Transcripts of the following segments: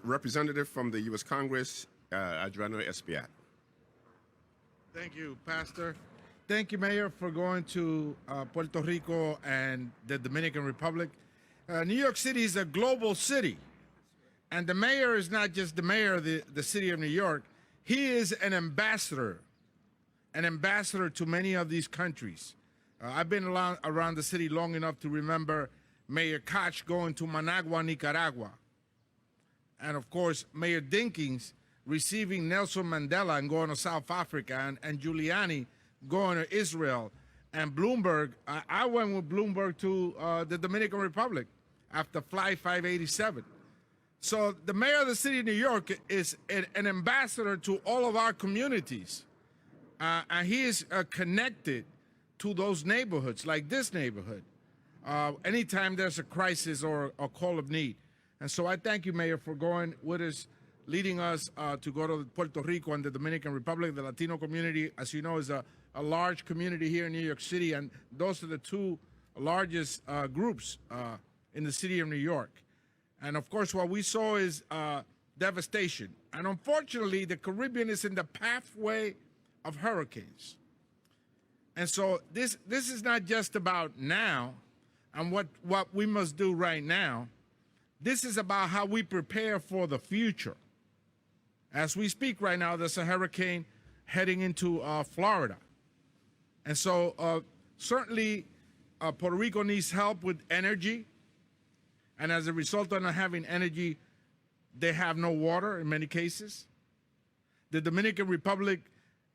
representative from the U.S. Congress, Adriano Espaillat. Thank you, Pastor. Thank you, Mayor, for going to Puerto Rico and the Dominican Republic. New York City is a global city, and the mayor is not just the mayor of the city of New York. He is an ambassador to many of these countries. I've been around the city long enough to remember Mayor Koch going to Managua, Nicaragua. And of course, Mayor Dinkins receiving Nelson Mandela and going to South Africa, and Giuliani going to Israel. And Bloomberg, I went with Bloomberg to the Dominican Republic after Flight 587. So the mayor of the city of New York is an ambassador to all of our communities. And he is connected to those neighborhoods, like this neighborhood, anytime there's a crisis or a call of need. And so I thank you, Mayor, for going with us, leading us to go to Puerto Rico and the Dominican Republic. The Latino community, as you know, is a large community here in New York City, and those are the two largest groups in the city of New York. And of course, what we saw is devastation. And unfortunately, the Caribbean is in the pathway of hurricanes. And so this is not just about now and what we must do right now. This is about how we prepare for the future. As we speak right now, there's a hurricane heading into Florida. And so certainly Puerto Rico needs help with energy. And as a result of not having energy, they have no water in many cases. The Dominican Republic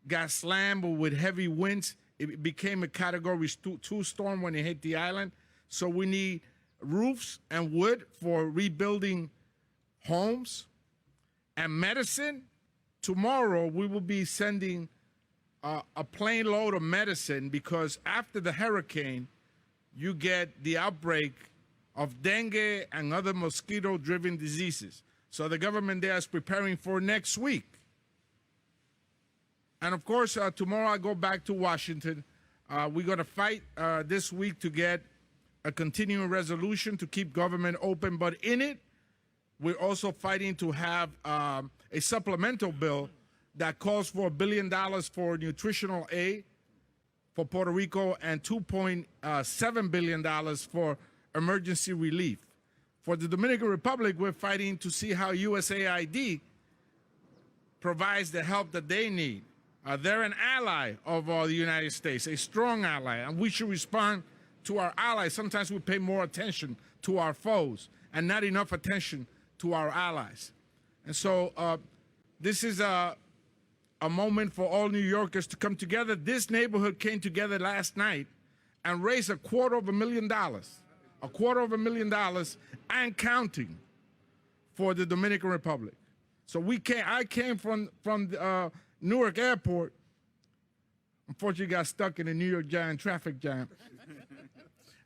got slammed with heavy winds. It became a Category 2 storm when it hit the island. So we need roofs and wood for rebuilding homes and medicine. Tomorrow we will be sending a plane load of medicine, because after the hurricane you get the outbreak of dengue and other mosquito-driven diseases. So the government there is preparing for next week. And of course, tomorrow I go back to Washington. We're going to fight this week to get a continuing resolution to keep government open. But in it, we're also fighting to have a supplemental bill that calls for $1 billion for nutritional aid for Puerto Rico and $2.7 billion for emergency relief. For the Dominican Republic, we're fighting to see how USAID provides the help that they need. They're an ally of the United States, a strong ally, and we should respond to our allies. Sometimes we pay more attention to our foes and not enough attention to our allies. And so this is a moment for all New Yorkers to come together. This neighborhood came together last night and raised $250,000, $250,000 and counting for the Dominican Republic. So I came from Newark Airport. Unfortunately, got stuck in the New York Giant traffic jam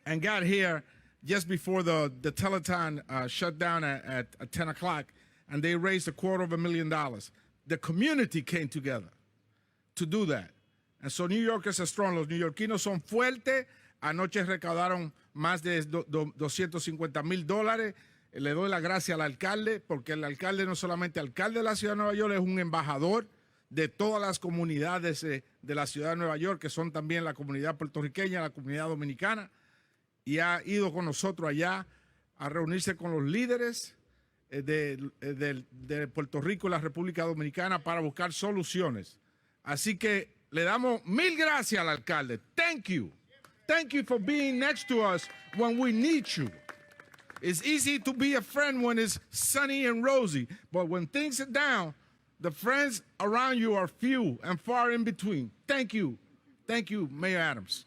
and got here just before the telethon shut down at 10 o'clock, and they raised $250,000. The community came together to do that. And so New Yorkers are strong. Los neoyorquinos son fuertes. Anoche recaudaron más de $250,000. Le doy la gracia al alcalde, porque el alcalde no solamente alcalde de la ciudad de Nueva York, es un embajador de todas las comunidades de la ciudad de Nueva York, que son también la comunidad puertorriqueña, la comunidad dominicana, y ha ido con nosotros allá a reunirse con los líderes de Puerto Rico y la República Dominicana para buscar soluciones. Así que le damos mil gracias al alcalde. Thank you. Thank you for being next to us when we need you. It's easy to be a friend when it's sunny and rosy, but when things are down, the friends around you are few and far in between. Thank you. Thank you, Mayor Adams.